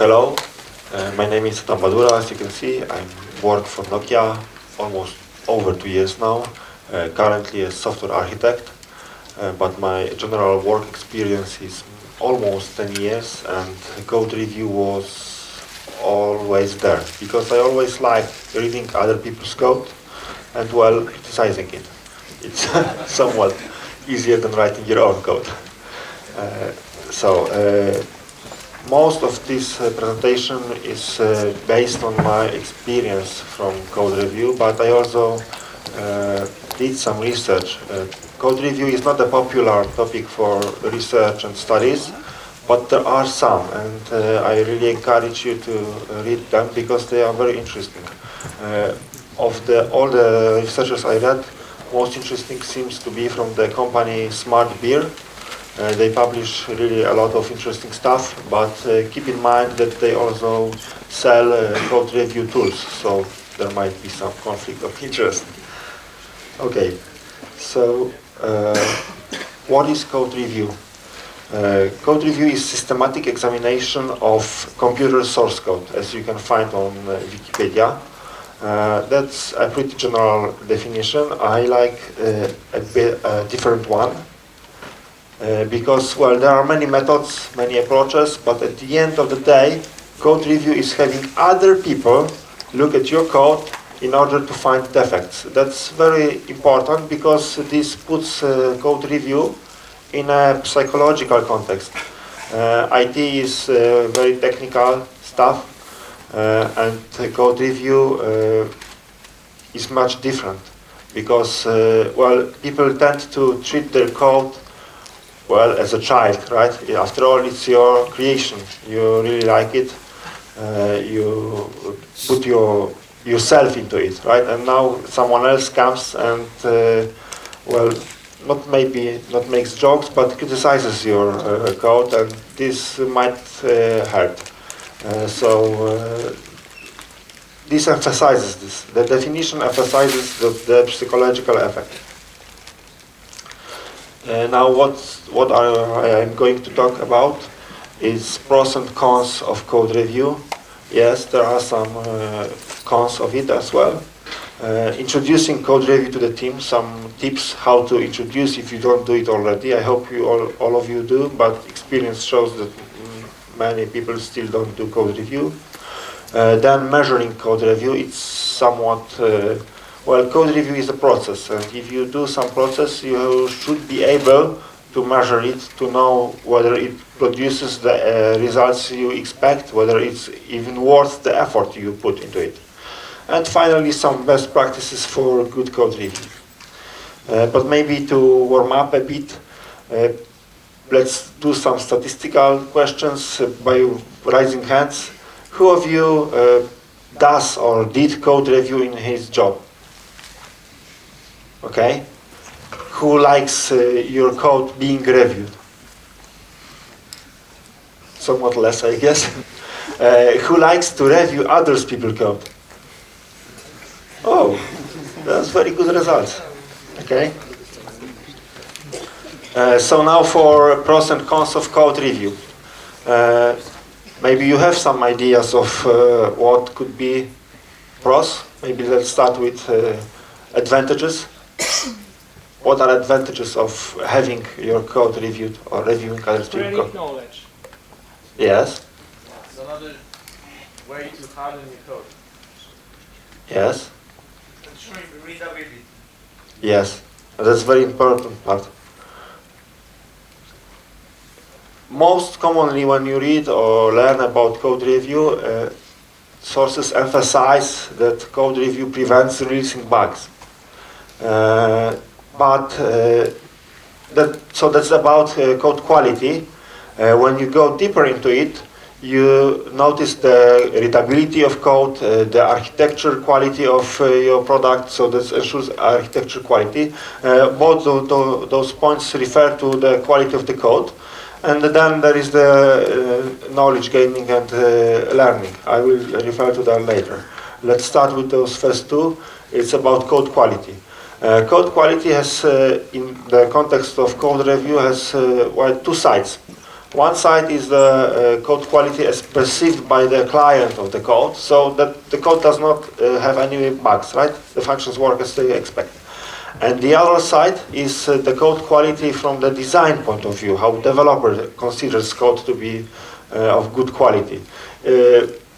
Hello, my name is Badura. As you can see, I work for Nokia almost over 2 years now, currently a software architect, but my general work experience is almost 10 years, and code review was always there, because I always liked reading other people's code and criticizing it. It's somewhat easier than writing your own code. Most of this presentation is based on my experience from code review, but I also did some research. Code review is not a popular topic for research and studies, but there are some, and I really encourage you to read them because they are very interesting. Of all the researchers I read, most interesting seems to be from the company Smart Beer. They publish really a lot of interesting stuff, but keep in mind that they also sell code review tools, so there might be some conflict of interest. Okay, so what is code review? Code review is systematic examination of computer source code, as you can find on Wikipedia. That's a pretty general definition. I like a different one. Because, there are many methods, many approaches, but at the end of the day, code review is having other people look at your code in order to find defects. That's very important because this puts code review in a psychological context. IT is very technical stuff, and code review is much different because, people tend to treat their code as a child, right? After all, it's your creation. You really like it. You put yourself into it, right? And now someone else comes and, not makes jokes, but criticizes your code, and this might hurt. This emphasizes this. The definition emphasizes the psychological effect. Now what I am going to talk about is pros and cons of code review. Yes, there are some cons of it as well. Introducing code review to the team, some tips how to introduce if you don't do it already. I hope you all of you do, but experience shows that many people still don't do code review. Then measuring code review, it's somewhat code review is a process, and if you do some process, you should be able to measure it, to know whether it produces the results you expect, whether it's even worth the effort you put into it. And finally, some best practices for good code review. But maybe to warm up a bit, let's do some statistical questions by raising hands. Who of you does or did code review in his job? Okay, who likes your code being reviewed? Somewhat less, I guess. Who likes to review others people's code? Oh, that's very good results. Okay. So now for pros and cons of code review. Maybe you have some ideas of what could be pros. Maybe let's start with advantages. What are advantages of having your code reviewed or reviewing other people's code? Knowledge. Yes. It's another way to harden your code. Yes. Ensuring readability. Yes. That's a very important part. Most commonly when you read or learn about code review, sources emphasize that code review prevents releasing bugs. That's about code quality. When you go deeper into it, you notice the readability of code, the architecture quality of your product, so that ensures architecture quality. Both those points refer to the quality of the code. And then there is the knowledge gaining and learning. I will refer to that later. Let's start with those first two. It's about code quality. Code quality has, in the context of code review, has two sides. One side is the code quality as perceived by the client of the code, so that the code does not have any bugs, right? The functions work as they expect. And the other side is the code quality from the design point of view, how developer considers code to be of good quality.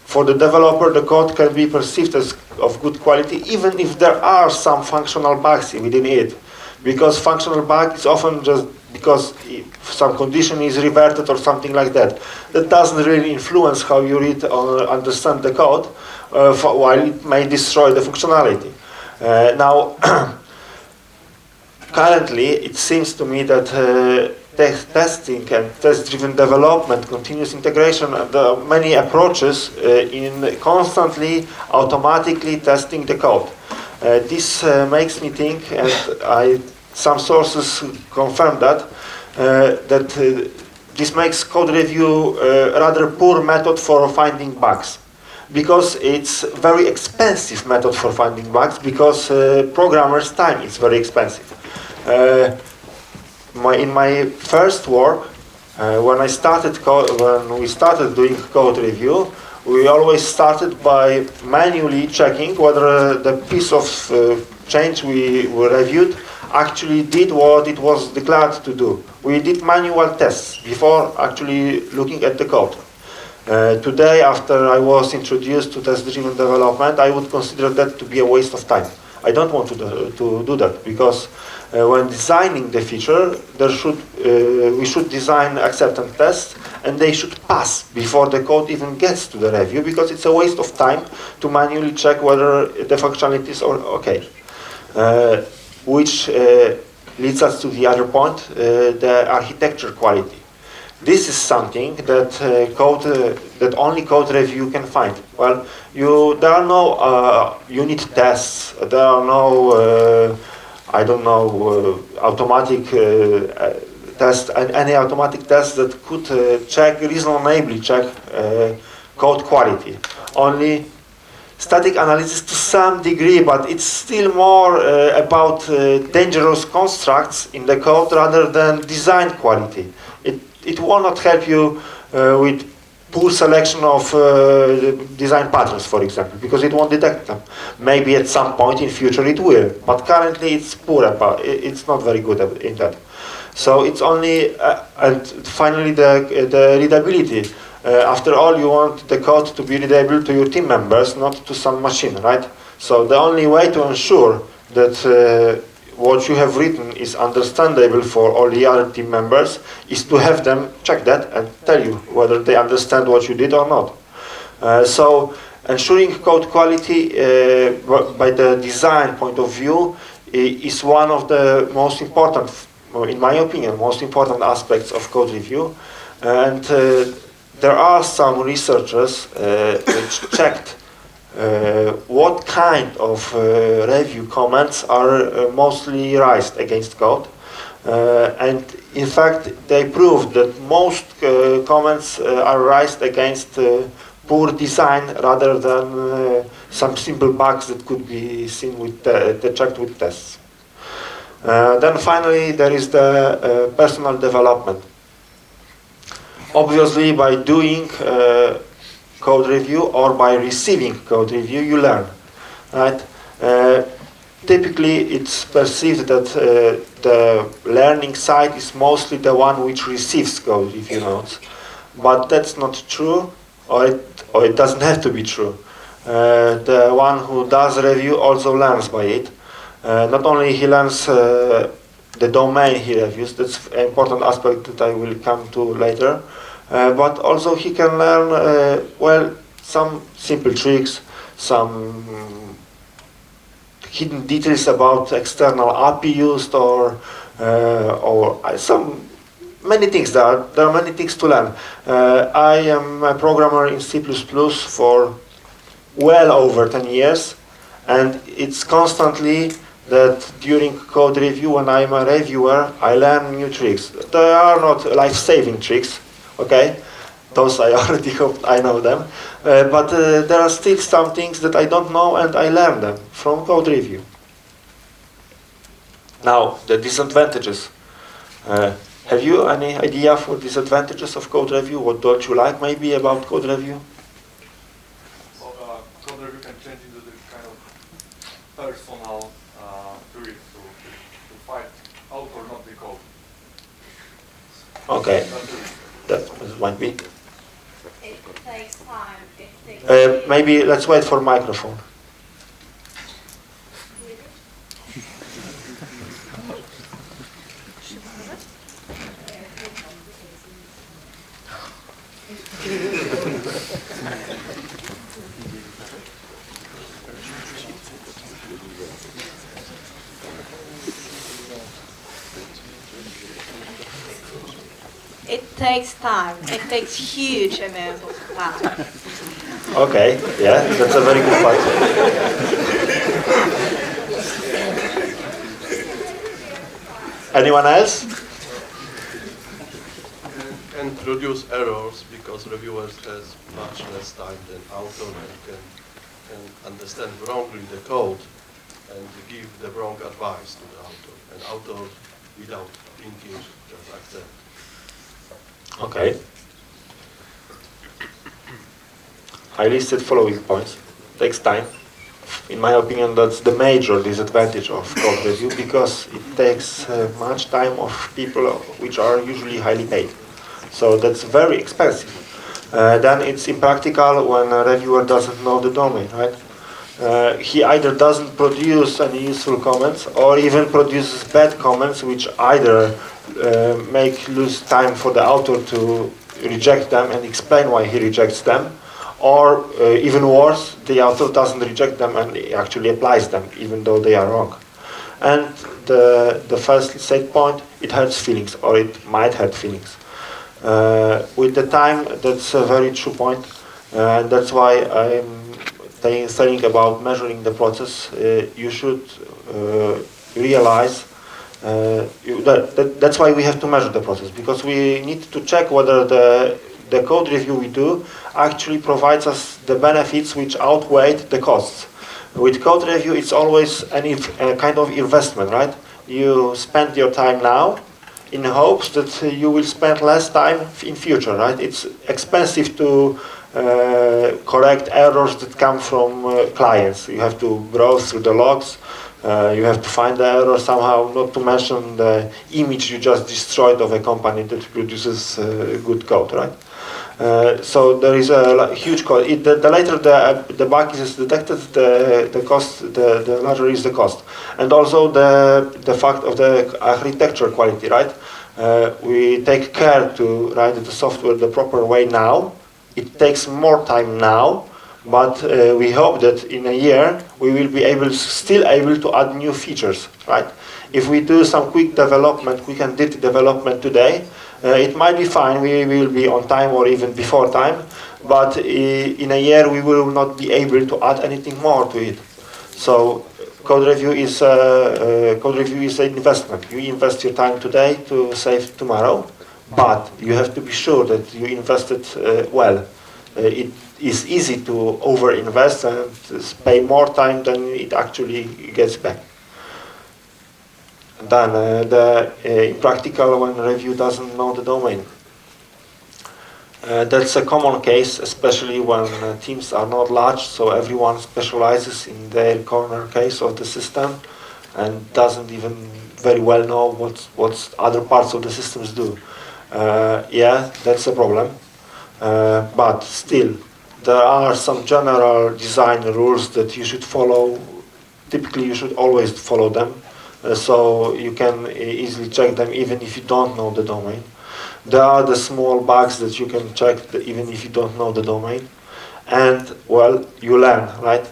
For the developer, the code can be perceived as of good quality, even if there are some functional bugs within it. Because functional bug is often just because some condition is reverted or something like that. That doesn't really influence how you read or understand the code, while it may destroy the functionality. Now, currently, it seems to me that testing and test-driven development, continuous integration, there are many approaches in constantly, automatically testing the code. This makes me think, and some sources confirm that, this makes code review a rather poor method for finding bugs. Because it's very expensive method for finding bugs, because programmers' time is very expensive. In my first work, when we started doing code review, we always started by manually checking whether the piece of change we reviewed actually did what it was declared to do. We did manual tests before actually looking at the code. Today, after I was introduced to test-driven development, I would consider that to be a waste of time. I don't want to do that, because when designing the feature, we should design acceptance tests, and they should pass before the code even gets to the review, because it's a waste of time to manually check whether the functionality is okay. Which leads us to the other point, the architecture quality. This is something that that only code review can find. Well, there are no unit tests. There are no, automatic test, any automatic test that could reasonably check code quality. Only static analysis to some degree, but it's still more about dangerous constructs in the code rather than design quality. It will not help you with poor selection of design patterns, for example, because it won't detect them. Maybe at some point in future it will, but currently it's poor. It's not very good in that. So it's only, and finally the readability. After all, you want the code to be readable to your team members, not to some machine, right? So the only way to ensure that what you have written is understandable for all the other team members is to have them check that and tell you whether they understand what you did or not. So ensuring code quality by the design point of view is one of the most important, in my opinion, most important aspects of code review. And there are some researchers which checked what kind of review comments are mostly raised against code. And in fact, they proved that most comments are raised against poor design rather than some simple bugs that could be seen checked with tests. Then finally, there is the personal development. Obviously, by doing code review or by receiving code review, you learn, right? Typically, it's perceived that the learning side is mostly the one which receives code review notes, but that's not true, or it doesn't have to be true. The one who does review also learns by it. Not only he learns the domain he reviews, that's an important aspect that I will come to later, but also he can learn, some simple tricks, some hidden details about external API used, or many things. There are many things to learn. I am a programmer in C++ for well over 10 years, and it's constantly that during code review, when I'm a reviewer, I learn new tricks. They are not life-saving tricks, okay? Those I already hope I know them. But there are still some things that I don't know, and I learn them from code review. Now, the disadvantages. Have you any idea for disadvantages of code review? What don't you like maybe about code review? Well, code review can change into the kind of personal tool to fight author, not the code. Okay, that might be. It takes time. It takes Maybe let's wait for microphone. It takes time. It takes huge amount of time. Okay, yeah, that's a very good point. Anyone else? And produce errors because reviewers has much less time than author and can understand wrongly the code and give the wrong advice to the author. And author, without thinking, just accept. Okay. I listed following points. Takes time. In my opinion, that's the major disadvantage of code review because it takes much time of people which are usually highly paid. So that's very expensive. Then it's impractical when a reviewer doesn't know the domain, right? He either doesn't produce any useful comments or even produces bad comments which either make lose time for the author to reject them and explain why he rejects them, or even worse, the author doesn't reject them and he actually applies them even though they are wrong. And the first said point, it hurts feelings, or it might hurt feelings. With the time, that's a very true point, and that's why I'm saying about measuring the process. You should realize that's why we have to measure the process, because we need to check whether the code review we do actually provides us the benefits which outweigh the costs. With code review, it's always a kind of investment, right? You spend your time now in hopes that you will spend less time in future, right? It's expensive to correct errors that come from clients. You have to browse through the logs, you have to find the error somehow, not to mention the image you just destroyed of a company that produces good code, right? So there is a huge cost. The later the bug is detected, the larger is the cost, and also the fact of the architecture quality, right? We take care to write the software the proper way now. It takes more time now, but we hope that in a year we will be still able to add new features, right? If we do some quick and dirty development today, it might be fine, we will be on time or even before time, but in a year we will not be able to add anything more to it. So code review is an investment. You invest your time today to save tomorrow, but you have to be sure that you invested well. It is easy to over-invest and pay more time than it actually gets back. Then impractical when review doesn't know the domain. That's a common case, especially when teams are not large, so everyone specializes in their corner case of the system and doesn't even very well know what other parts of the systems do. Yeah, that's a problem. But still, there are some general design rules that you should follow. Typically, you should always follow them. So you can easily check them even if you don't know the domain. There are the small bugs that you can check even if you don't know the domain. And, well, you learn, right?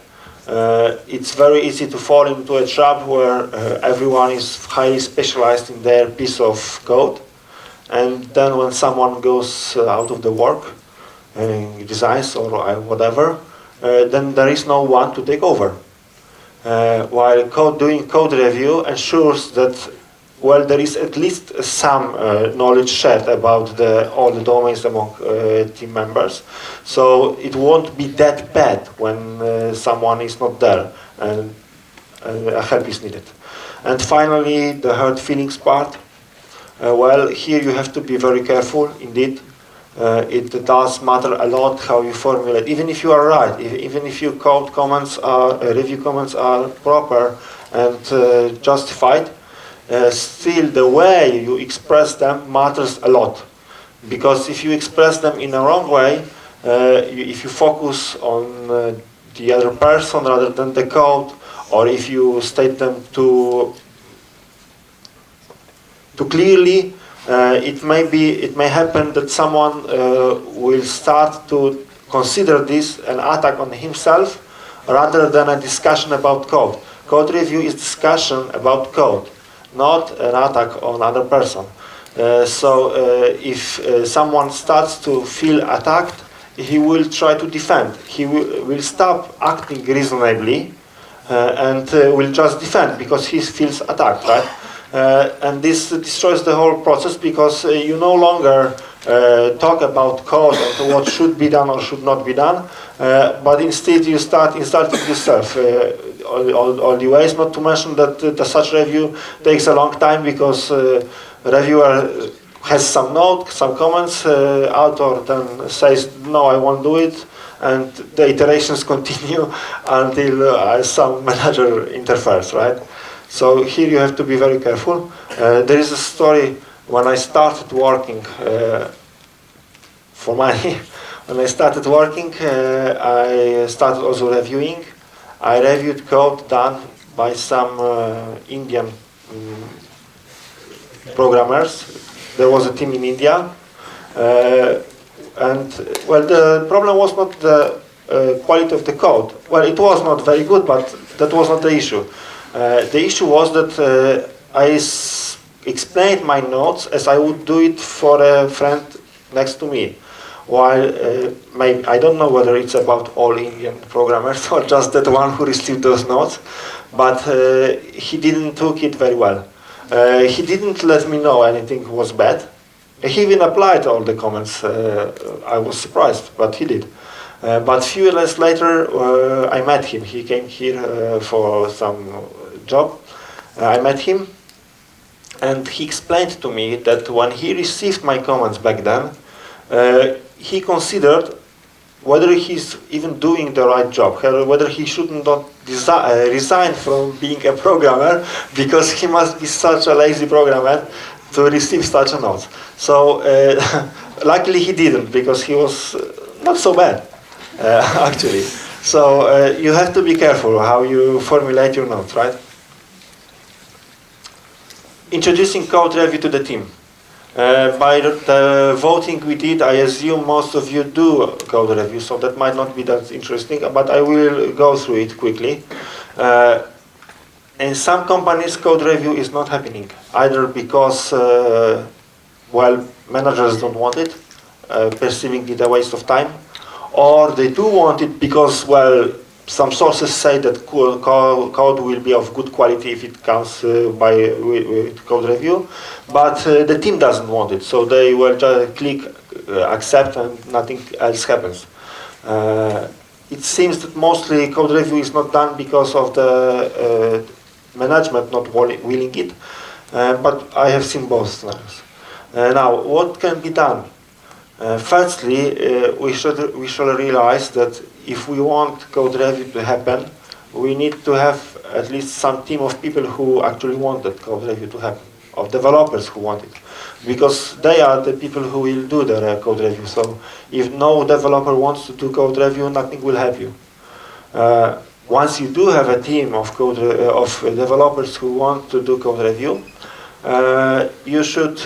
It's very easy to fall into a trap where everyone is highly specialized in their piece of code. And then when someone goes out of the work, designs or whatever, then there is no one to take over. While doing code review ensures that, well, there is at least some knowledge shared about all the domains among team members. So it won't be that bad when someone is not there and help is needed. And finally, the hurt feelings part. Well, here you have to be very careful indeed. It does matter a lot how you formulate, even if you are right, even if your code comments are, review comments are proper and justified, still the way you express them matters a lot. Because if you express them in a wrong way, if you focus on the other person rather than the code, or if you state them too clearly, it may happen that someone will start to consider this an attack on himself rather than a discussion about code. Code review is discussion about code, not an attack on other person. If someone starts to feel attacked, he will try to defend. He will stop acting reasonably and will just defend because he feels attacked, right? And this destroys the whole process because you no longer talk about code and what should be done or should not be done, but instead you start insulting yourself all the ways, not to mention that such review takes a long time because reviewer has some note, some comments, author then says, no, I won't do it, and the iterations continue until some manager interferes, right? So here you have to be very careful. There is a story when I started working for money. When I started working, I started also reviewing. I reviewed code done by some Indian programmers. There was a team in India. And well, the problem was not the quality of the code. Well, it was not very good, but that was not the issue. The issue was that I explained my notes as I would do it for a friend next to me. While maybe, I don't know whether it's about all Indian programmers or just that one who received those notes, but he didn't took it very well. He didn't let me know anything was bad. He even applied all the comments. I was surprised, but he did. But few years later, I met him. He came here for some job. I met him, and he explained to me that when he received my comments back then, he considered whether he's even doing the right job, whether he should not resign from being a programmer because he must be such a lazy programmer to receive such a note. So luckily he didn't, because he was not so bad, actually. So you have to be careful how you formulate your notes, right? Introducing code review to the team. By the voting we did, I assume most of you do code review, so that might not be that interesting, but I will go through it quickly. In some companies, code review is not happening, either because, well, managers don't want it, perceiving it a waste of time, or they do want it because, well, some sources say that code will be of good quality if it comes with code review, but the team doesn't want it, so they will just click accept and nothing else happens. It seems that mostly code review is not done because of the management not willing it, but I have seen both scenarios. Now, what can be done? Firstly, we should realize that if we want code review to happen, we need to have at least some team of people who actually want that code review to happen, of developers who want it, because they are the people who will do the code review. So if no developer wants to do code review, nothing will help you. Once you do have a team of developers who want to do code review, you should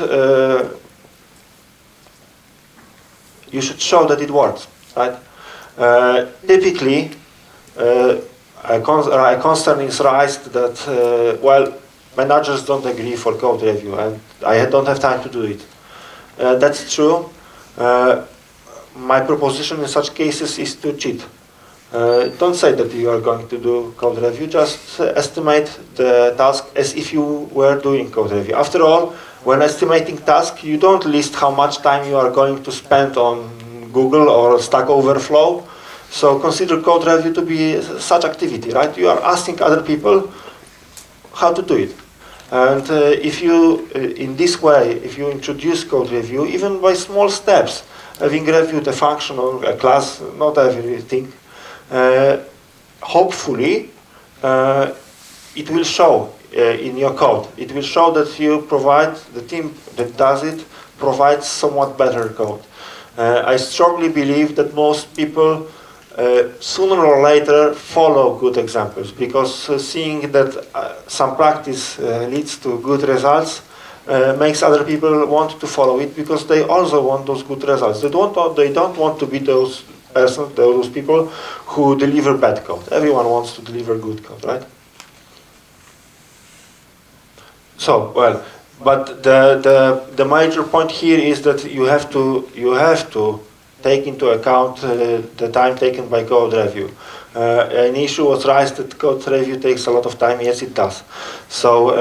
show that it works, right? Typically, a concern is raised that, well, managers don't agree for code review, and I don't have time to do it. That's true. My proposition in such cases is to cheat. Don't say that you are going to do code review, just estimate the task as if you were doing code review. After all, when estimating task, you don't list how much time you are going to spend on Google or Stack Overflow. So consider code review to be such activity, right? You are asking other people how to do it. And if you, in this way, if you introduce code review, even by small steps, having reviewed a function or a class, not everything, hopefully it will show in your code. It will show that you provide, the team that does it provides somewhat better code. I strongly believe that most people sooner or later follow good examples, because seeing that some practice leads to good results makes other people want to follow it, because they also want those good results. They don't want to be those people who deliver bad code. Everyone wants to deliver good code, right? So, well, but the major point here is that you have to take into account the time taken by code review. An issue was raised that code review takes a lot of time. Yes, it does. So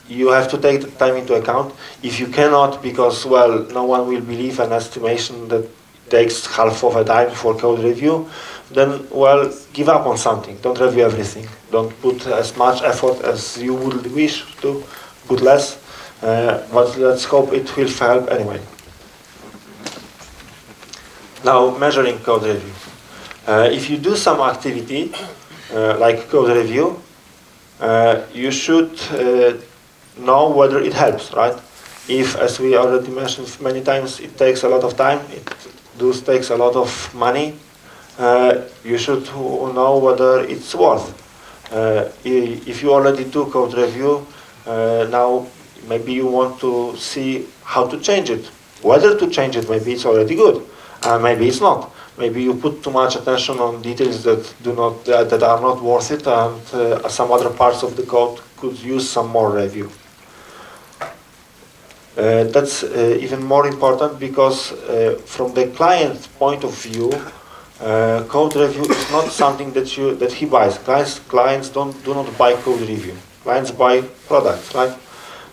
you have to take the time into account. If you cannot, because, well, no one will believe an estimation that takes half of a time for code review, then, well, give up on something. Don't review everything. Don't put as much effort as you would wish to, put less. But let's hope it will help anyway. Now, measuring code review. If you do some activity, like code review, you should know whether it helps, right? If, as we already mentioned many times, it takes a lot of time, it takes a lot of money, you should know whether it's worth. If you already do code review, now maybe you want to see how to change it. Whether to change it, maybe it's already good. Maybe it's not. Maybe you put too much attention on details that are not worth it, and some other parts of the code could use some more review. That's even more important, because from the client's point of view, code review is not something that he buys. Clients do not buy code review. Clients buy products, right?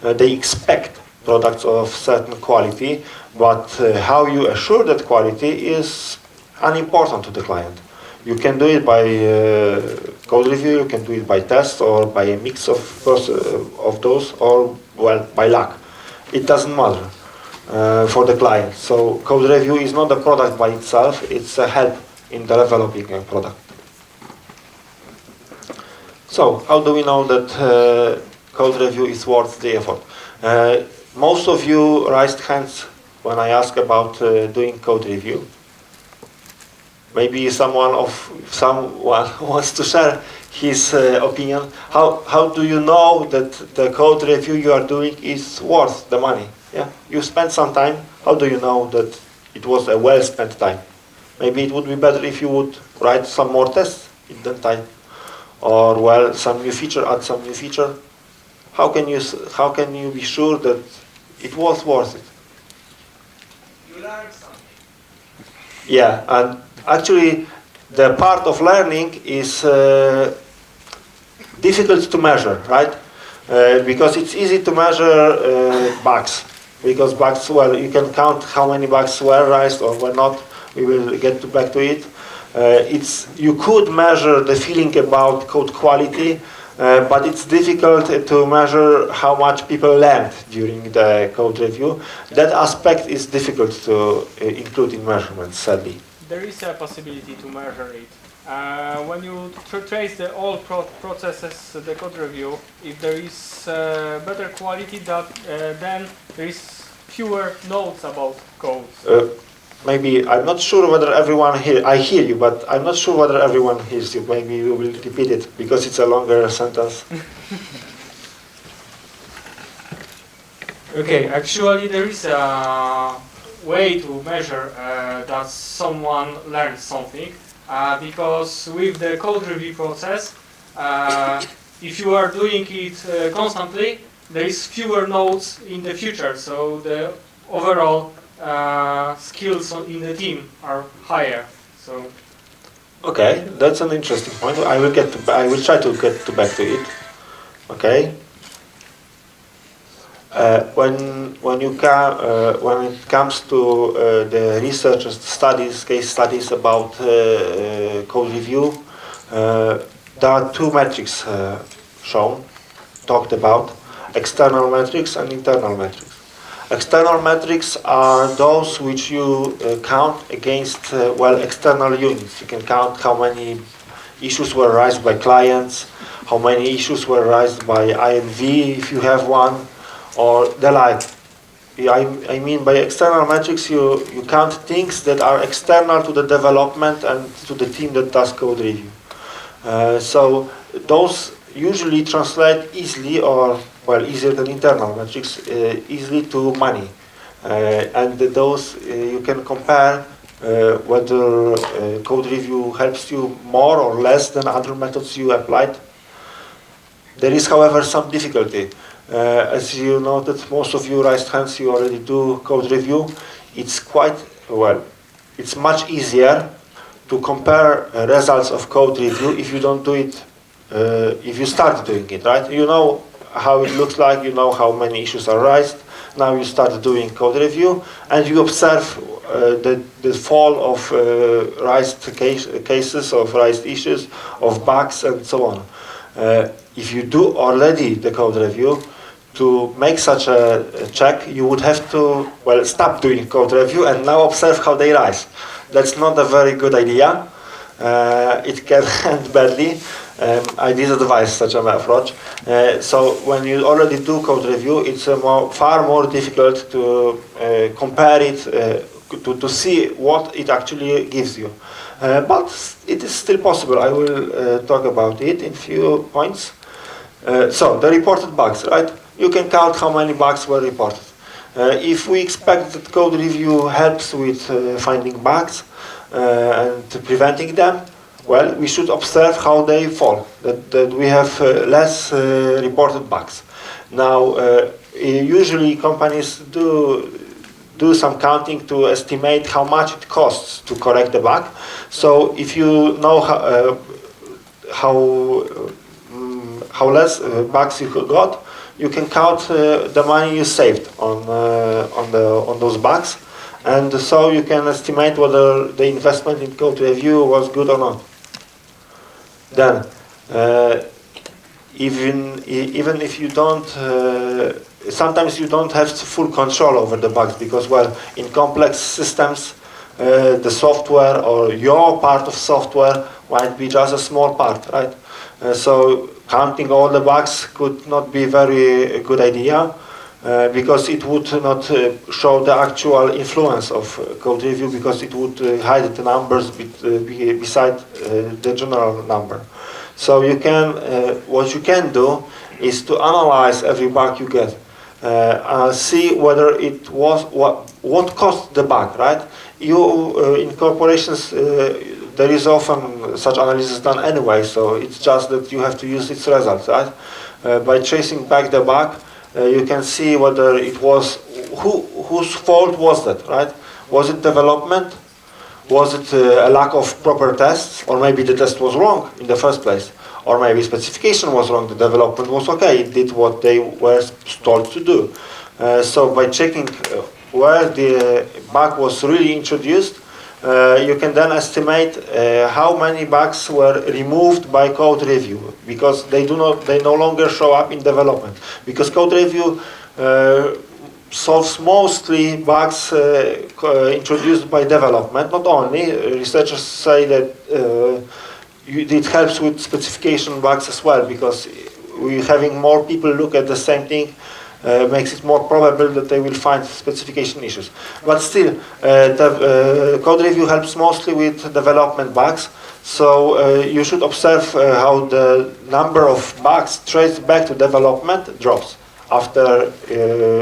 They expect products of certain quality, but how you assure that quality is unimportant to the client. You can do it by code review, you can do it by test, or by a mix of those, or, well, by luck. It doesn't matter for the client. So code review is not a product by itself, it's a help in developing a product. So how do we know that code review is worth the effort? Most of you raised hands when I asked about doing code review. Maybe someone wants to share his opinion. How do you know that the code review you are doing is worth the money? Yeah, you spent some time. How do you know that it was a well-spent time? Maybe it would be better if you would write some more tests in that time, or, well, some new feature, add some new feature. How can you be sure that it was worth it? You learn something. Yeah, and actually, the part of learning is difficult to measure, right? Because it's easy to measure bugs. Because bugs, well, you can count how many bugs were raised or were not. We will get back to it. You could measure the feeling about code quality, but it's difficult to measure how much people learned during the code review. That aspect is difficult to include in measurements, sadly. There is a possibility to measure it. When you trace the all processes, the code review, if there is better quality, then there is fewer notes about code. Maybe, I'm not sure whether everyone I hear you, but I'm not sure whether everyone hears you. Maybe you will repeat it, because it's a longer sentence. Okay, actually there is a way to measure that someone learned something, because with the code review process, if you are doing it constantly, there is fewer nodes in the future, so the overall skills in the team are higher. So. Okay, that's an interesting point. I will try to get back to it. Okay. When it comes to the research studies, case studies about code review, there are two metrics talked about. external metrics and internal metrics. External metrics are those which you count against, well, external units. You can count how many issues were raised by clients, how many issues were raised by INV, if you have one, or the like. I mean, by external metrics, you count things that are external to the development and to the team that does code review. So those usually translate easily, or well, easier than internal metrics, easily to money. And those you can compare whether code review helps you more or less than other methods you applied. There is, however, some difficulty. As you noted, most of you raised hands, you already do code review. It's quite, well, it's much easier to compare results of code review if you don't do it, if you start doing it, right? You know how it looks like, you know how many issues are raised. Now you start doing code review and you observe the fall of raised cases, of raised issues, of bugs and so on. If you do already the code review, to make such a check, you would have to, well, stop doing code review and now observe how they rise. That's not a very good idea. It can end badly. I disadvise such an approach. So when you already do code review, it's far more difficult to compare it, to see what it actually gives you. But it is still possible. I will talk about it in few points. So the reported bugs, right? You can count how many bugs were reported. If we expect that code review helps with finding bugs and preventing them, well, we should observe how they fall, that we have less reported bugs. Now, usually companies do some counting to estimate how much it costs to correct the bug. So if you know how less bugs you got, you can count the money you saved on those bugs, and so you can estimate whether the investment in code review was good or not. Then, even if you don't, sometimes you don't have full control over the bugs because, well, in complex systems, the software or your part of software might be just a small part, right? So counting all the bugs could not be very good idea because it would not show the actual influence of code review because it would hide the numbers beside the general number. So you can, what you can do is to analyze every bug you get, see whether it was what caused the bug, right? You in corporations. There is often such analysis done anyway, so it's just that you have to use its results, right? By tracing back the bug, you can see whether it was, whose fault was that, right? Was it development? Was it a lack of proper tests? Or maybe the test was wrong in the first place? Or maybe specification was wrong, the development was okay, it did what they were told to do. So by checking where the bug was really introduced, you can then estimate how many bugs were removed by code review because they no longer show up in development. Because code review solves mostly bugs introduced by development. Not only, researchers say that it helps with specification bugs as well because having more people look at the same thing makes it more probable that they will find specification issues. But still, the code review helps mostly with development bugs, so you should observe how the number of bugs traced back to development drops after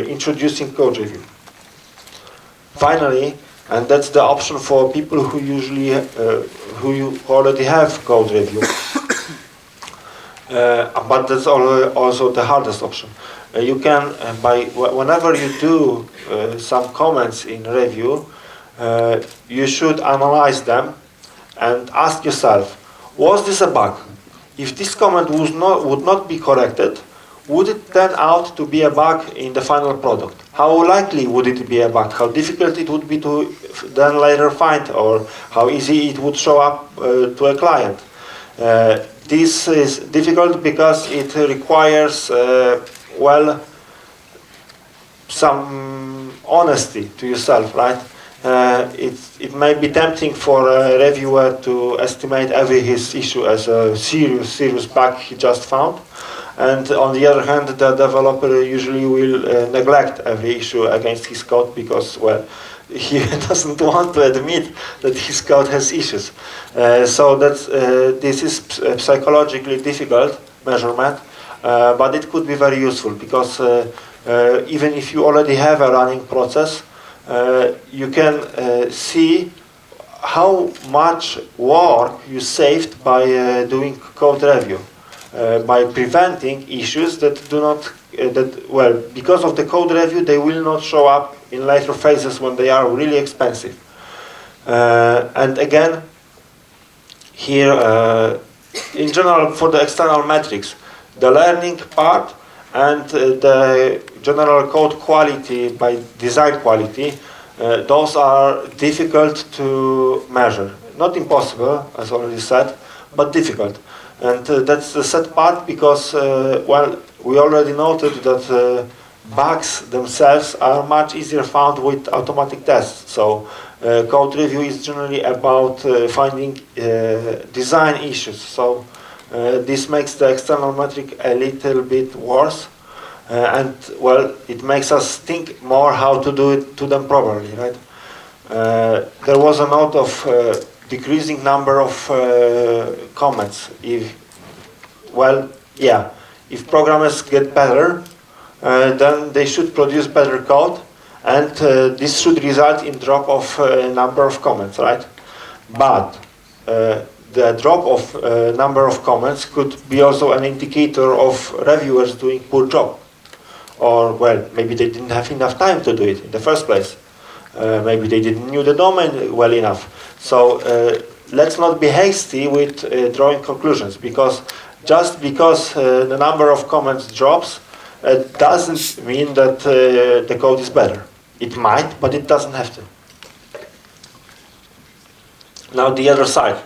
introducing code review. Finally, and that's the option for people who usually who already have code review, but that's also the hardest option. You can, whenever you do some comments in review, you should analyze them and ask yourself, was this a bug? If this comment would not be corrected, would it turn out to be a bug in the final product? How likely would it be a bug? How difficult it would be to then later find, or how easy it would show up to a client? This is difficult because it requires well, some honesty to yourself, right? It may be tempting for a reviewer to estimate every his issue as a serious bug he just found. And on the other hand, the developer usually will neglect every issue against his code because, well, he doesn't want to admit that his code has issues. So this is psychologically difficult measurement, but it could be very useful because even if you already have a running process, you can see how much work you saved by doing code review. By preventing issues that do not, because of the code review, they will not show up in later phases when they are really expensive. And again, here, in general, for the external metrics, the learning part and the general code quality by design quality, those are difficult to measure. Not impossible, as already said, but difficult. And that's the sad part because, well, we already noted that bugs themselves are much easier found with automatic tests. So code review is generally about finding design issues. So this makes the external metric a little bit worse. And, well, it makes us think more how to do it to them properly, right? There was a note of decreasing number of comments. If programmers get better, then they should produce better code, and this should result in drop of number of comments, right? But the drop of number of comments could be also an indicator of reviewers doing poor job, or, well, maybe they didn't have enough time to do it in the first place. Maybe they didn't know the domain well enough. So let's not be hasty with drawing conclusions, because just because the number of comments drops doesn't mean that the code is better. It might, but it doesn't have to. Now the other side,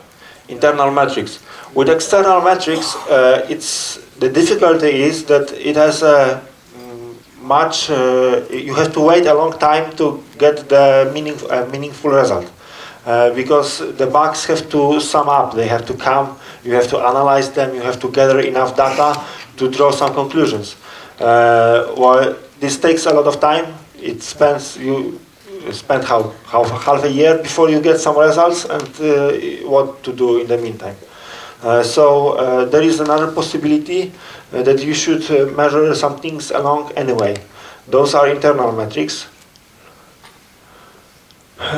internal metrics. With external metrics, the difficulty is that it has a you have to wait a long time to get the meaningful result. Because the bugs have to sum up, they have to come, you have to analyze them, you have to gather enough data to draw some conclusions. Well, this takes a lot of time. You spend half a year before you get some results, and what to do in the meantime. So there is another possibility that you should measure some things along anyway. Those are internal metrics.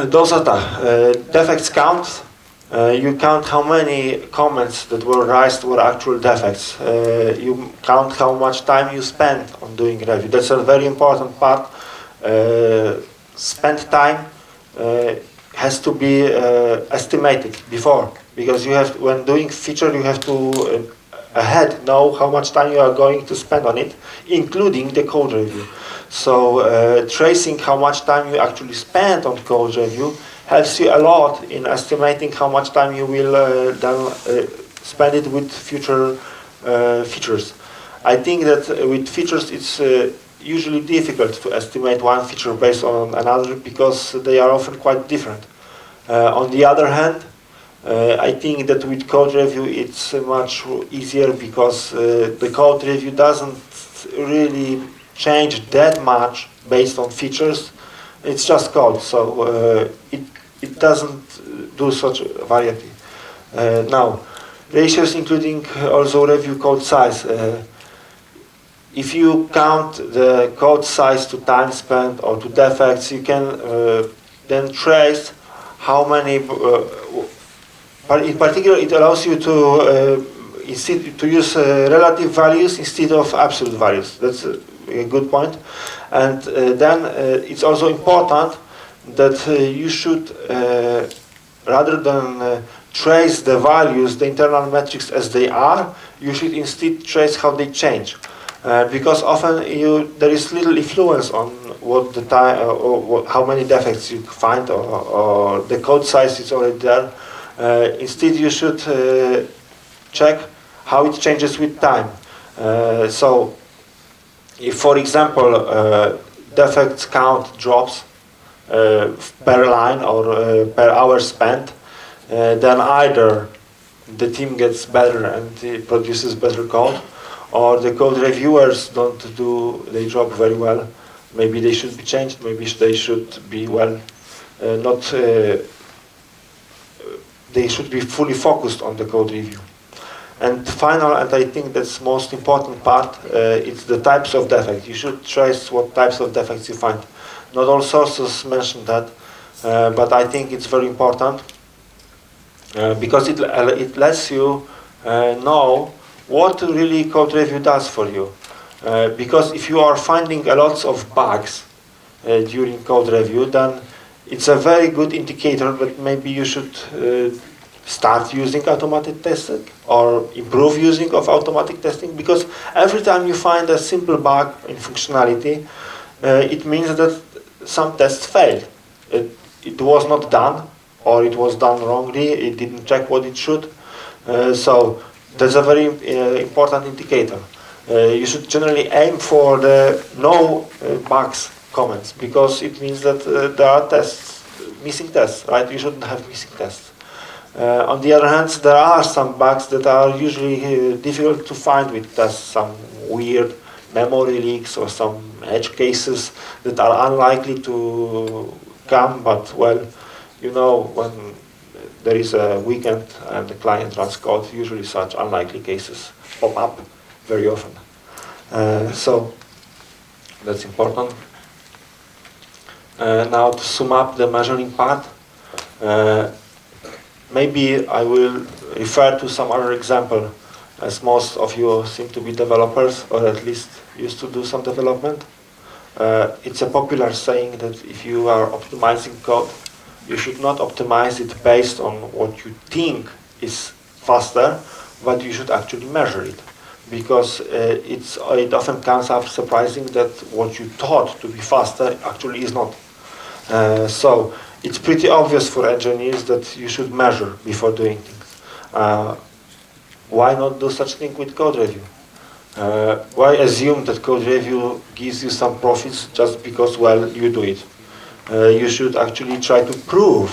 Those are the defects count. You count how many comments that were raised were actual defects. You count how much time you spent on doing review. That's a very important part. Spent time has to be estimated before, because when doing feature, you have to ahead know how much time you are going to spend on it, including the code review. So tracing how much time you actually spent on code review helps you a lot in estimating how much time you will then spend it with future features. I think that with features it's usually difficult to estimate one feature based on another because they are often quite different. On the other hand, I think that with code review it's much easier because the code review doesn't really change that much based on features. It's just code, so it doesn't do such variety. Now, ratios including also review code size. If you count the code size to time spent or to defects, you can then trace how many. In particular, it allows you to use relative values instead of absolute values. That's a good point. And then it's also important that you should, rather than trace the values, the internal metrics as they are, you should instead trace how they change. Because often there is little influence on what the time or how many defects you find, or the code size is already there. Instead, you should check how it changes with time. So if, for example, defects count drops per line or per hour spent, then either the team gets better and it produces better code, or the code reviewers don't do their job very well. Maybe they should be changed, maybe they should be, well, they should be fully focused on the code review. And final, and I think that's most important part, it's the types of defects. You should trace what types of defects you find. Not all sources mention that, but I think it's very important because it lets you know what really code review does for you. Because if you are finding a lot of bugs during code review, then it's a very good indicator that maybe you should start using automatic testing or improve using of automatic testing, because every time you find a simple bug in functionality, it means that some tests failed. It was not done, or it was done wrongly, it didn't check what it should. So that's a very important indicator. You should generally aim for the no bugs comments, because it means that there are tests, missing tests, right? You shouldn't have missing tests. On the other hand, there are some bugs that are usually difficult to find with tests, some weird memory leaks or some edge cases that are unlikely to come, but well, you know, when there is a weekend and the client runs code, usually such unlikely cases pop up very often. So that's important. Now to sum up the measuring part, maybe I will refer to some other example, as most of you seem to be developers, or at least used to do some development. It's a popular saying that if you are optimizing code, you should not optimize it based on what you think is faster, but you should actually measure it. Because it often comes up surprising that what you thought to be faster actually is not. So it's pretty obvious for engineers that you should measure before doing things. Why not do such thing with code review? Why assume that code review gives you some profits just because, well, you do it? You should actually try to prove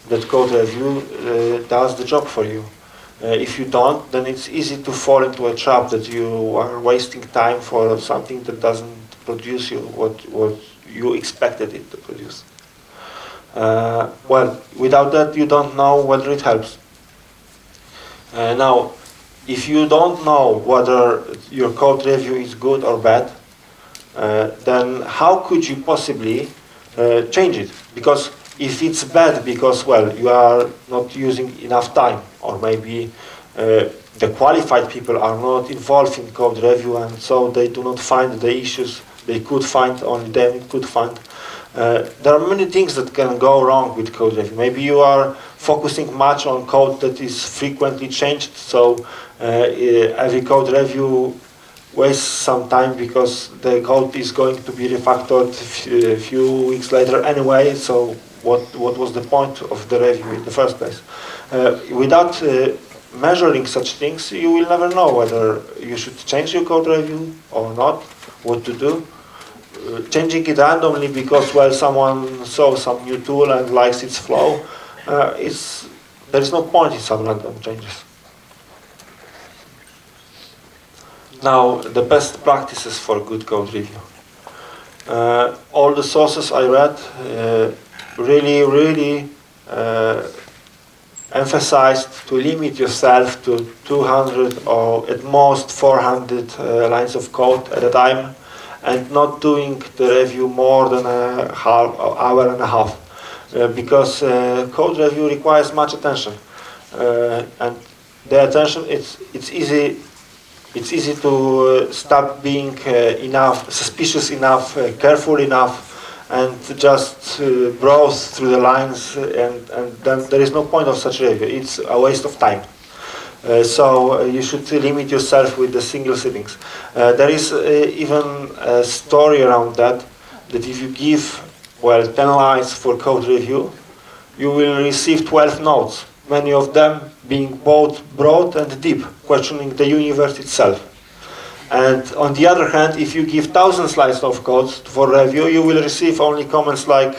that code review does the job for you. If you don't, then it's easy to fall into a trap that you are wasting time for something that doesn't produce you what you expected it to produce. Well, without that, you don't know whether it helps. Now, if you don't know whether your code review is good or bad, then how could you possibly change it? Because if it's bad because, well, you are not using enough time, or maybe the qualified people are not involved in code review, and so they do not find the issues they could find, only them could find. There are many things that can go wrong with code review. Maybe you are focusing much on code that is frequently changed, so every code review wastes some time because the code is going to be refactored a few weeks later anyway, so what was the point of the review in the first place? Without measuring such things, you will never know whether you should change your code review or not, what to do. Changing it randomly because, well, someone saw some new tool and likes its flow, there is no point in some random changes. Now, the best practices for good code review. All the sources I read really emphasized to limit yourself to 200 or at most 400 lines of code at a time, and not doing the review more than an hour and a half, because code review requires much attention, and the attention, it's easy to stop being suspicious enough, careful enough, and just browse through the lines, and then there is no point of such review. It's a waste of time. So you should limit yourself with the single sittings. There is even a story around that if you give, well, 10 lines for code review, you will receive 12 notes, many of them being both broad and deep, questioning the universe itself. And on the other hand, if you give 1,000 lines of code for review, you will receive only comments like,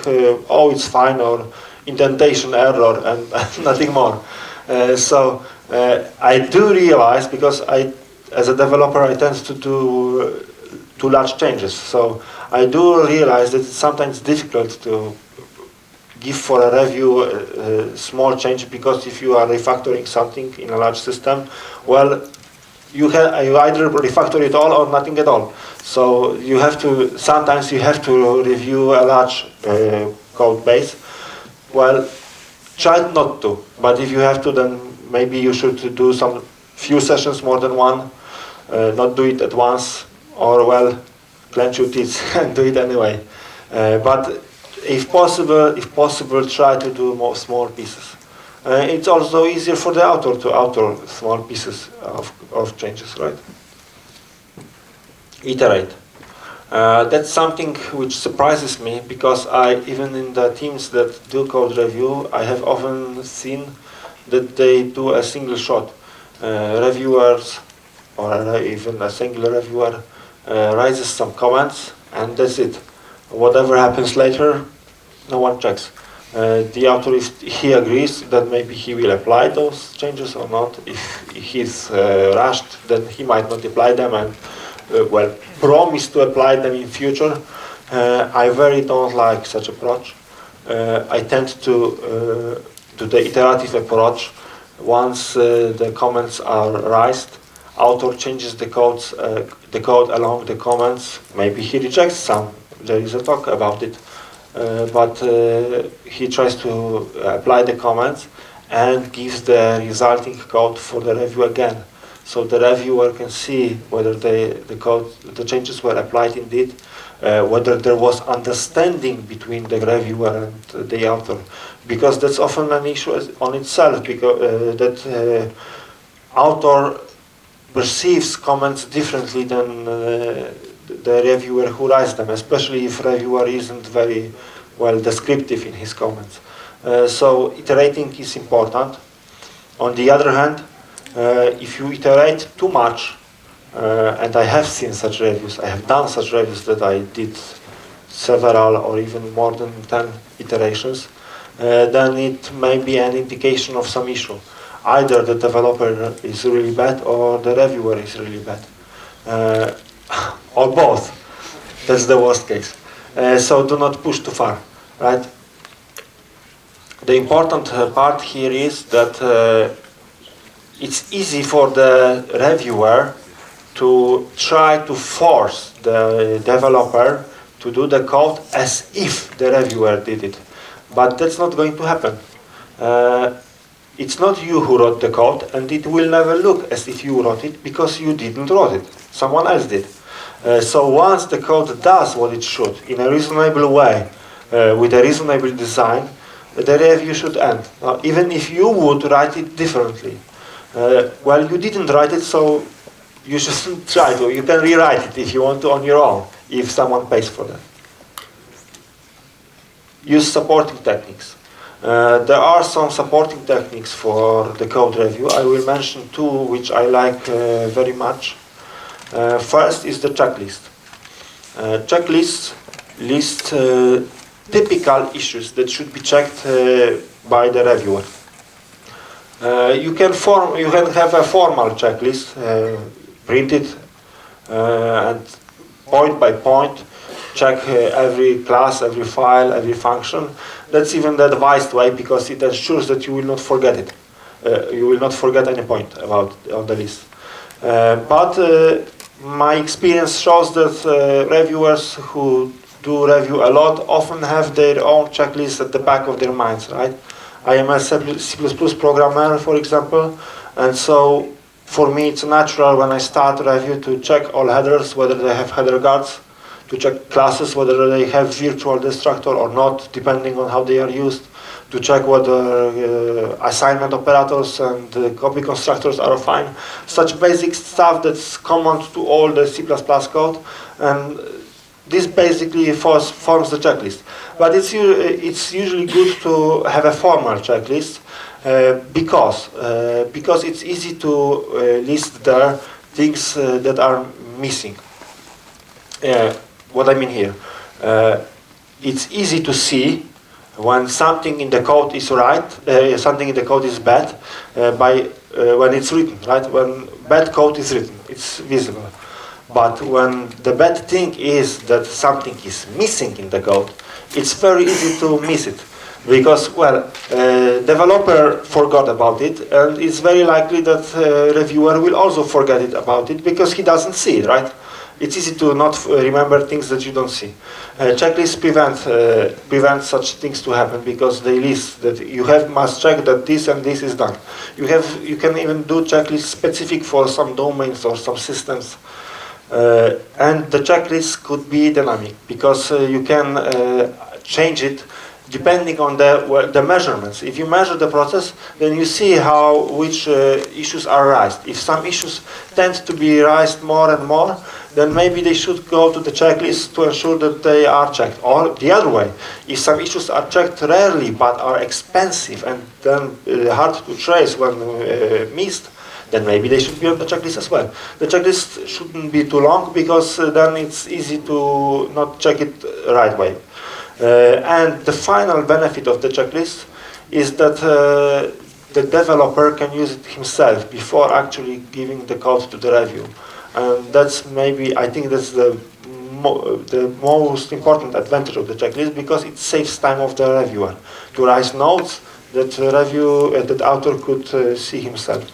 oh, it's fine, or indentation error, and nothing more. I do realize, because as a developer, I tend to do too large changes. So I do realize that it's sometimes difficult to give for a review a small change, because if you are refactoring something in a large system, well, you either refactor it all or nothing at all. So you have to, sometimes you have to review a large code base. Well, try not to, but if you have to, then maybe you should do some few sessions, more than one, not do it at once, or well, clench your teeth and do it anyway. But if possible, try to do more small pieces. It's also easier for the author to author small pieces of changes, right? Iterate. That's something which surprises me, because even in the teams that do code review, I have often seen that they do a single shot. Reviewers, or even a single reviewer, raises some comments, and that's it. Whatever happens later, no one checks. The author, if he agrees, then maybe he will apply those changes or not. If he's rushed, then he might not apply them, and well, promise to apply them in future. I very don't like such approach. I tend to the iterative approach. Once the comments are raised, author changes the code along the comments. Maybe he rejects some. There is a talk about it. But he tries to apply the comments and gives the resulting code for the review again. So the reviewer can see whether the changes were applied indeed, whether there was understanding between the reviewer and the author. Because that's often an issue on itself, because that author perceives comments differently than the reviewer who writes them, especially if reviewer isn't very well descriptive in his comments. So iterating is important. On the other hand, if you iterate too much, and I have seen such reviews, I have done such reviews that I did several or even more than 10 iterations, then it may be an indication of some issue. Either the developer is really bad or the reviewer is really bad. Or both. That's the worst case. So do not push too far, right? The important part here is that it's easy for the reviewer to try to force the developer to do the code as if the reviewer did it. But that's not going to happen. It's not you who wrote the code, and it will never look as if you wrote it, because you didn't write it. Someone else did. So once the code does what it should, in a reasonable way, with a reasonable design, the review should end. Even if you would write it differently. Well, you didn't write it, so you shouldn't try to. You can rewrite it if you want to on your own, if someone pays for that. Use supporting techniques. There are some supporting techniques for the code review. I will mention two which I like very much. First is the checklist. Checklists list typical issues that should be checked by the reviewer. You can have a formal checklist, printed and point by point, check every class, every file, every function. That's even the advised way, because it ensures that you will not forget it. You will not forget any point on the list. But my experience shows that reviewers who do review a lot often have their own checklist at the back of their minds, right? I am a C++ programmer, for example, and so for me it's natural when I start a review to check all headers, whether they have header guards, to check classes, whether they have virtual destructor or not, depending on how they are used, to check whether assignment operators and copy constructors are fine. Such basic stuff that's common to all the C++ code, and this basically forms the checklist. But it's usually good to have a formal checklist because it's easy to list there things that are missing. What I mean here, it's easy to see when something in the code is right, something in the code is bad, when it's written, right? When bad code is written, it's visible. But when the bad thing is that something is missing in the code, it's very easy to miss it. Because, well, developer forgot about it, and it's very likely that reviewer will also forget about it because he doesn't see it, right? It's easy to not remember things that you don't see. Checklists prevent such things to happen because they list that you must check that this and this is done. You can even do checklists specific for some domains or some systems. And the checklist could be dynamic because you can change it depending on the measurements. If you measure the process, then you see which issues are raised. If some issues tend to be raised more and more, then maybe they should go to the checklist to ensure that they are checked. Or the other way, if some issues are checked rarely but are expensive and then hard to trace when missed, then maybe they should be on the checklist as well. The checklist shouldn't be too long because then it's easy to not check it right way. And the final benefit of the checklist is that the developer can use it himself before actually giving the code to the review. And that's I think that's the most important advantage of the checklist because it saves time of the reviewer to write notes that that author could see himself.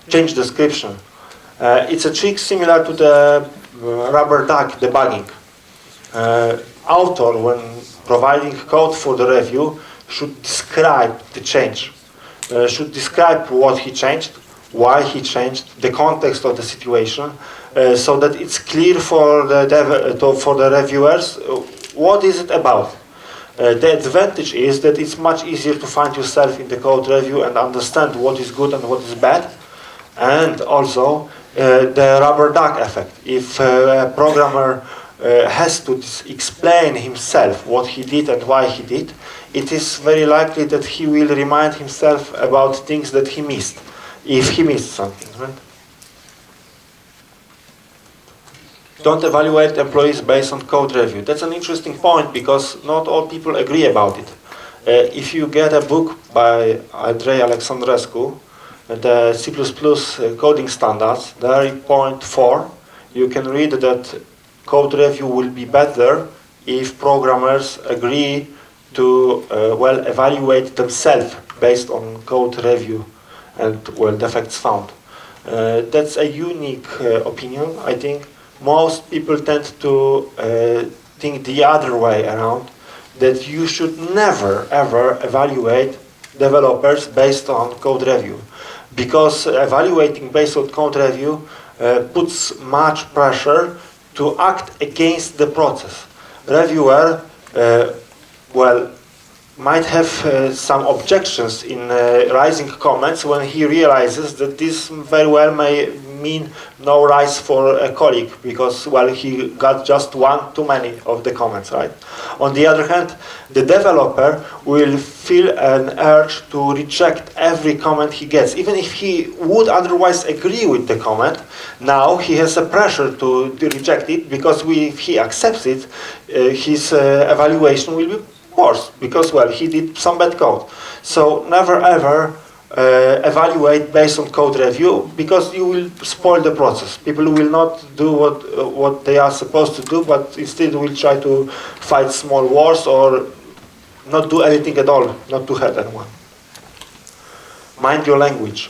Change description. It's a trick similar to the rubber duck debugging. Author, when providing code for the review, should describe the change, should describe what he changed, why he changed, the context of the situation, so that it's clear for the reviewers what is it about. The advantage is that it's much easier to find yourself in the code review and understand what is good and what is bad, and also the rubber duck effect. If a programmer has to explain himself what he did and why he did, it is very likely that he will remind himself about things that he missed, if he missed something, right? Don't evaluate employees based on code review. That's an interesting point because not all people agree about it. If you get a book by Andrei Alexandrescu, the C++ coding standards, there in point 4, you can read that code review will be better if programmers agree to evaluate themselves based on code review and defects found. That's a unique opinion, I think. Most people tend to think the other way around, that you should never ever evaluate developers based on code review, because evaluating based on code review puts much pressure to act against the process. Reviewer, might have some objections in raising comments when he realizes that this very well may mean no rise for a colleague because, he got just one too many of the comments, right? On the other hand, the developer will feel an urge to reject every comment he gets, even if he would otherwise agree with the comment. Now he has a pressure to reject it because if he accepts it, his evaluation will be worse because, he did some bad code. So never ever evaluate based on code review because you will spoil the process. People will not do what they are supposed to do, but instead will try to fight small wars or not do anything at all, not to hurt anyone. Mind your language.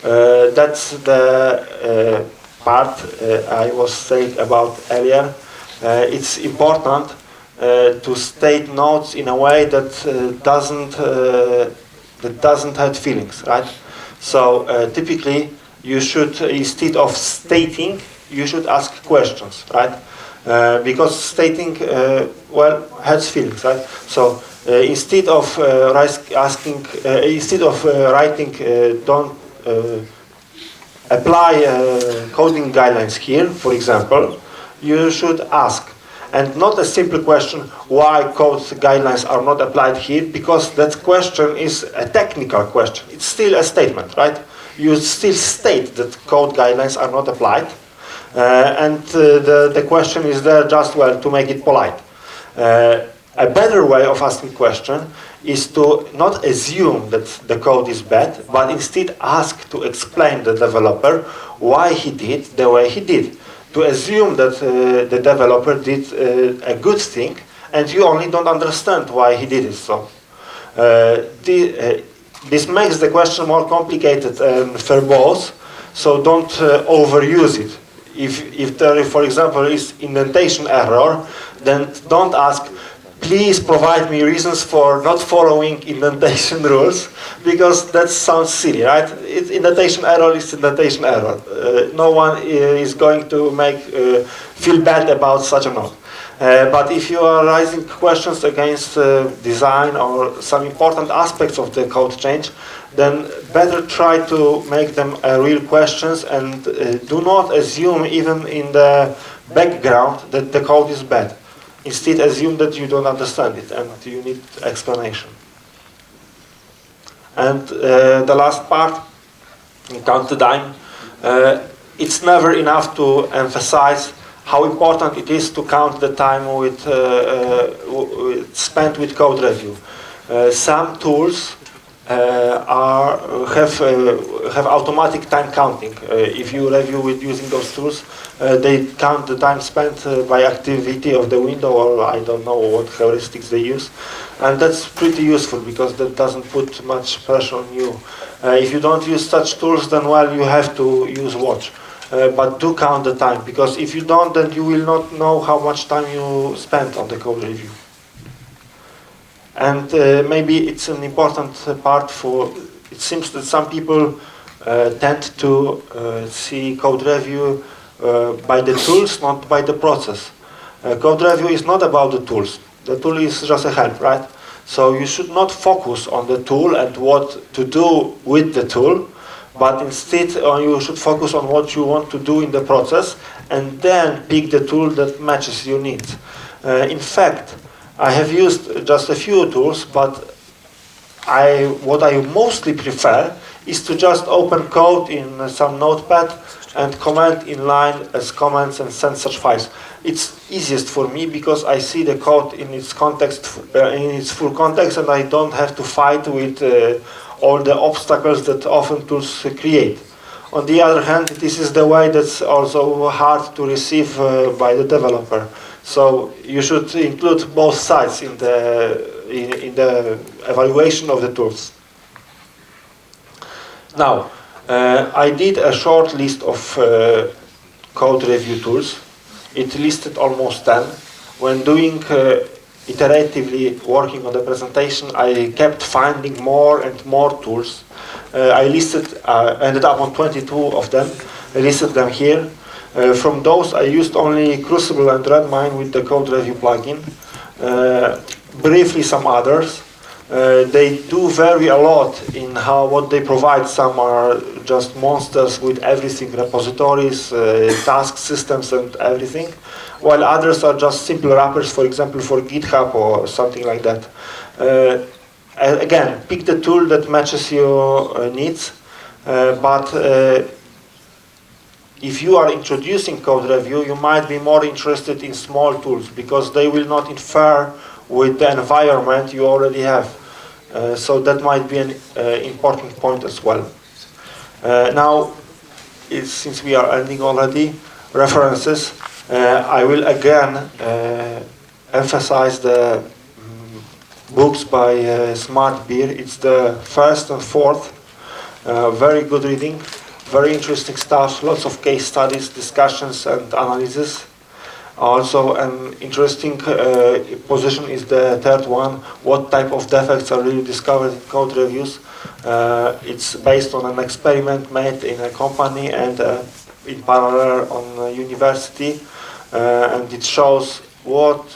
That's the part I was saying about earlier. It's important to state notes in a way that doesn't hurt feelings, right? So typically, you should, instead of stating, you should ask questions, right? Because stating, hurts feelings, right? So instead of writing, don't apply coding guidelines here, for example. You should ask. And not a simple question, why code guidelines are not applied here, because that question is a technical question. It's still a statement, right? you still state that code guidelines are not applied. And the question is there just, well, to make it polite. A better way of asking question is to not assume that the code is bad, but instead ask to explain the developer why he did the way he did. To assume that the developer did a good thing, and you only don't understand why he did it so. This makes the question more complicated and verbose, so don't overuse it. If there, for example, is indentation error, then don't ask, please provide me reasons for not following indentation rules, because that sounds silly, right? Indentation error is indentation error. No one is going to feel bad about such a note. But if you are raising questions against design or some important aspects of the code change, then better try to make them real questions and do not assume even in the background that the code is bad. Instead, assume that you don't understand it and you need explanation. And the last part, count the time. It's never enough to emphasize how important it is to count the time spent with code review. Some tools have automatic time counting. If you review with using those tools, they count the time spent by activity of the window, or I don't know what heuristics they use. And that's pretty useful because that doesn't put much pressure on you. If you don't use such tools, then well, you have to use watch. But do count the time, because if you don't, then you will not know how much time you spent on the code review. And maybe it's an important part it seems that some people tend to see code review by the tools, not by the process. Code review is not about the tools. The tool is just a help, right? So you should not focus on the tool and what to do with the tool, but instead you should focus on what you want to do in the process and then pick the tool that matches your needs. In fact, I have used just a few tools, but what I mostly prefer is to just open code in some notepad and comment in line as comments and send such files. It's easiest for me because I see the code in its context, in its full context, and I don't have to fight with all the obstacles that often tools create. On the other hand, this is the way that's also hard to receive by the developer. So you should include both sides in the evaluation of the tools. Now, I did a short list of code review tools. It listed almost 10. When doing iteratively working on the presentation, I kept finding more and more tools. I ended up on 22 of them. I listed them here. From those, I used only Crucible and Redmine with the code review plugin. Briefly, some others. They do vary a lot in what they provide. Some are just monsters with everything, repositories, task systems and everything, while others are just simple wrappers, for example, for GitHub or something like that. Again, pick the tool that matches your needs, but if you are introducing code review, you might be more interested in small tools because they will not interfere with the environment you already have. So that might be an important point as well. Now, since we are ending already, references, I will again emphasize the books by Smart Beer. It's the first and fourth. Very good reading, very interesting stuff, lots of case studies, discussions and analysis. Also, an interesting position is the third one, what type of defects are really discovered in code reviews. It's based on an experiment made in a company and in parallel on a university, and it shows what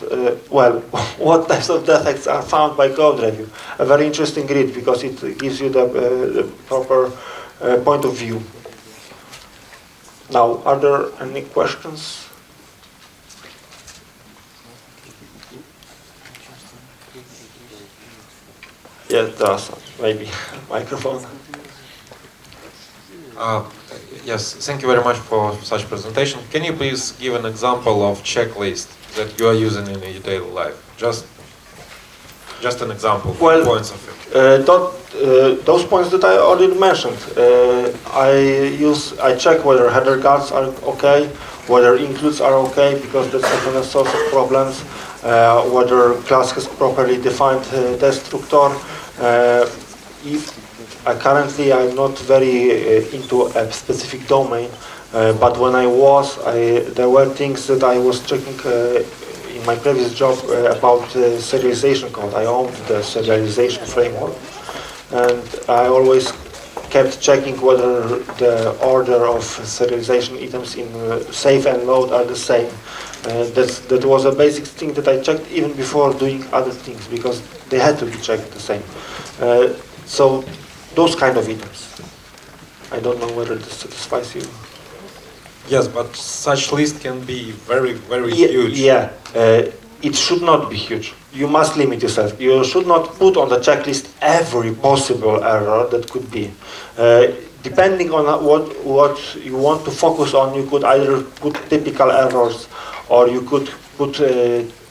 types of defects are found by code review. A very interesting read because it gives you the proper point of view. Now, are there any questions? Yes, there are some. Maybe microphone. Yes, thank you very much for such presentation. Can you please give an example of checklist that you are using in your daily life? Just an example, Well, points of it. Those points that I already mentioned. I check whether header guards are okay, whether includes are okay, because that's often a source of problems. Whether class has properly defined destructor. Currently I'm not very into a specific domain, but when I was, there were things that I was checking in my previous job about serialization code. I owned the serialization framework, and I always kept checking whether the order of serialization items in save and load are the same. That was a basic thing that I checked even before doing other things, because they had to be checked the same. So those kind of items. I don't know whether this satisfies you. Yes, but such list can be very, very huge. Yeah, it should not be huge. You must limit yourself. You should not put on the checklist every possible error that could be. Depending on what you want to focus on, you could either put typical errors, or you could put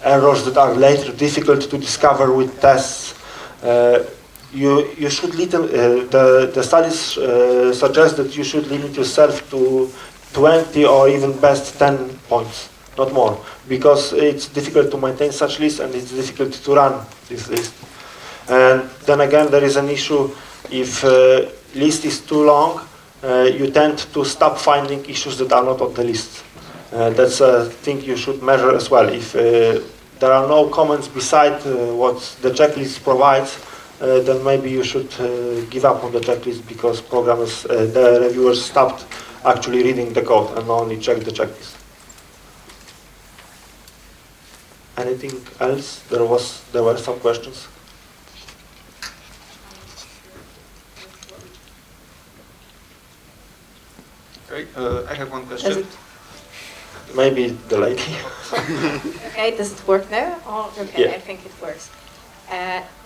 errors that are later difficult to discover with tests. You should the studies suggest that you should limit yourself to 20 or even best 10 points, not more, because it's difficult to maintain such lists and it's difficult to run this list. And then again, there is an issue if list is too long, you tend to stop finding issues that are not on the list. That's a thing you should measure as well. If there are no comments beside what the checklist provides, then maybe you should give up on the checklist, because programmers, the reviewers stopped actually reading the code and only checked the checklist. Anything else? There were some questions. Okay, I have one question. Maybe the lady. Okay, does it work now? Oh, okay, Yeah. I think it works.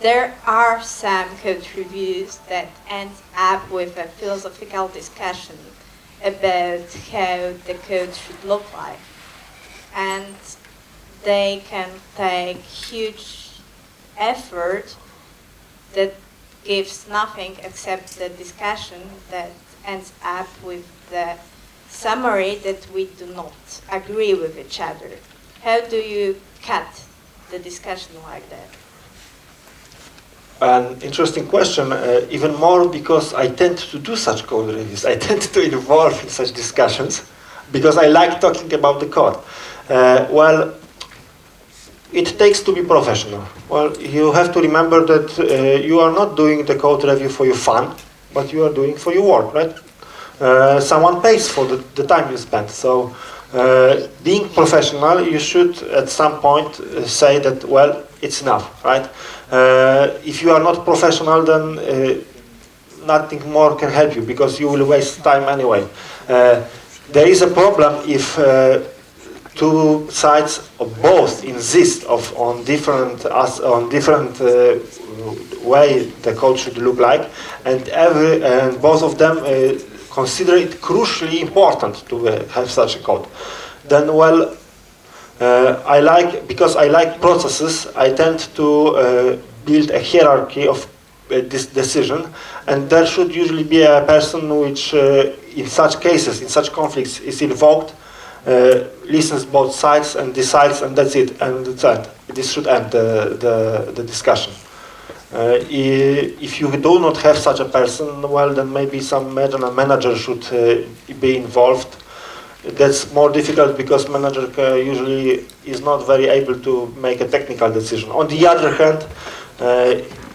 There are some code reviews that end up with a philosophical discussion about how the code should look like. And they can take huge effort that gives nothing except the discussion that ends up with the summary that we do not agree with each other. How do you cut the discussion like that? An interesting question, even more because I tend to do such code reviews. I tend to involve in such discussions because I like talking about the code. Well, it takes to be professional. Well, you have to remember that you are not doing the code review for your fun, but you are doing for your work, right? Someone pays for the time you spend. So being professional, you should at some point say that, well, it's enough, right? If you are not professional, then nothing more can help you, because you will waste time anyway. There is a problem if two sides of both insist on different way the code should look like, and both of them consider it crucially important to have such a code. Then, well, because I like processes, I tend to build a hierarchy of this decision, and there should usually be a person which, in such cases, in such conflicts, is invoked, listens both sides and decides, and that's it, and that's it. This should end the discussion. If you do not have such a person, well, then maybe some manager should be involved. That's more difficult because manager usually is not very able to make a technical decision. On the other hand,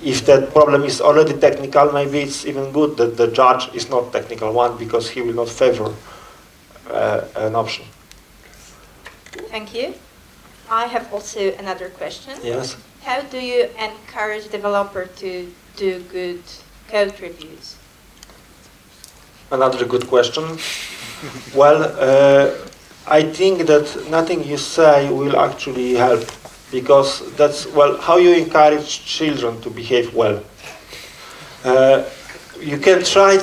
if that problem is already technical, maybe it's even good that the judge is not technical one, because he will not favor an option. Thank you. I have also another question. Yes. How do you encourage developer to do good code reviews? Another good question. Well, I think that nothing you say will actually help, because that's, well, how you encourage children to behave well. you can try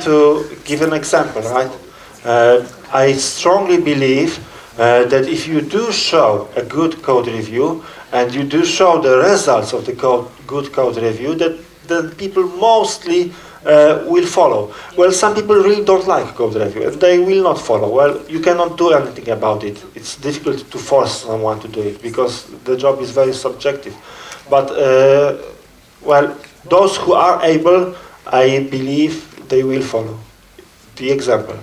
to give an example, right? I strongly believe that if you do show a good code review and you do show the results of the good code review, that then people mostly will follow. Well, some people really don't like code review and they will not follow. Well, you cannot do anything about it. It's difficult to force someone to do it because the job is very subjective. But well, those who are able, I believe they will follow the example.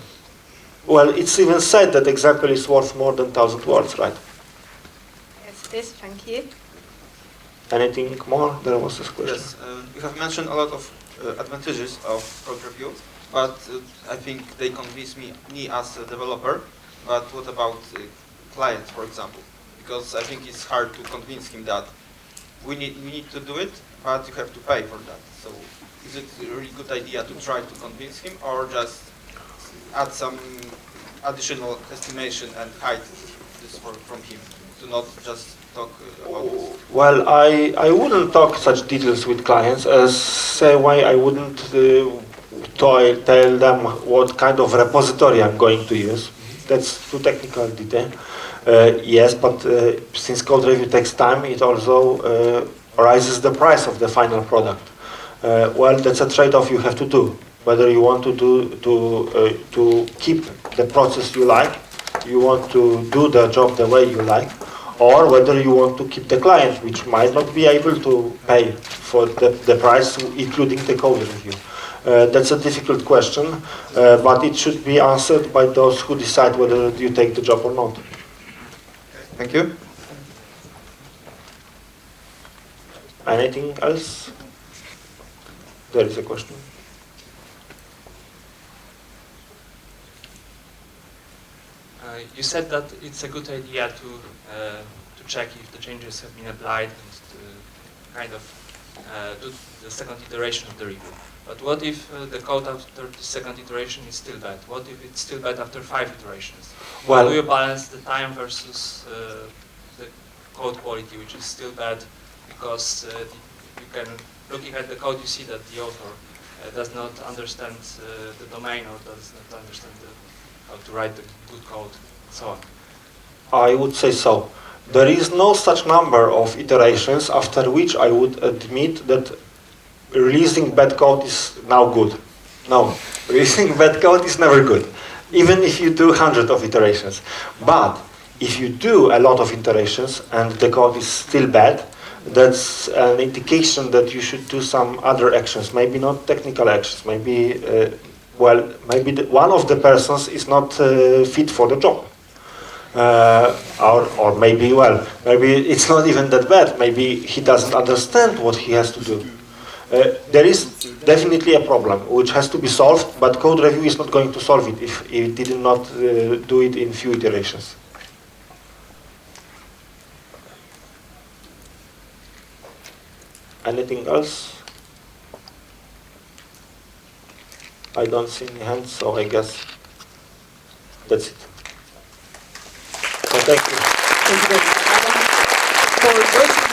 Well, it's even said that example is worth more than 1,000 words, right? Yes, it is. Thank you. Anything more? There was this question. Yes, you have mentioned a lot of advantages of code review, but I think they convince me as a developer. But what about clients, for example? Because I think it's hard to convince him that we need to do it, but you have to pay for that. So is it a really good idea to try to convince him, or just add some additional estimation and hide this from him, to not just talk about this? Well, I wouldn't talk such details with clients as same way I wouldn't tell them what kind of repository I'm going to use. That's too technical detail. Yes, but since code review takes time, it also raises the price of the final product. Well, that's a trade-off you have to do. Whether you want to keep the process you like, you want to do the job the way you like, or whether you want to keep the client, which might not be able to pay for the price, including the code review. That's a difficult question, but it should be answered by those who decide whether you take the job or not. Thank you. Anything else? There is a question. You said that it's a good idea to check if the changes have been applied and to kind of do the second iteration of the review. But what if the code after the second iteration is still bad? What if it's still bad after 5 iterations? Well, How do you balance the time versus the code quality, which is still bad? Because you can, looking at the code, you see that the author does not understand the domain or does not understand how to write the good code, and so on. I would say so. There is no such number of iterations after which I would admit that releasing bad code is now good. No, releasing bad code is never good, even if you do hundreds of iterations. But if you do a lot of iterations and the code is still bad, that's an indication that you should do some other actions, maybe not technical actions, maybe maybe one of the persons is not fit for the job. Or maybe it's not even that bad. Maybe he doesn't understand what he has to do. There is definitely a problem which has to be solved, but code review is not going to solve it if it did not do it in few iterations. Anything else? I don't see any hands, so I guess that's it. So thank you. Thank you very much. For those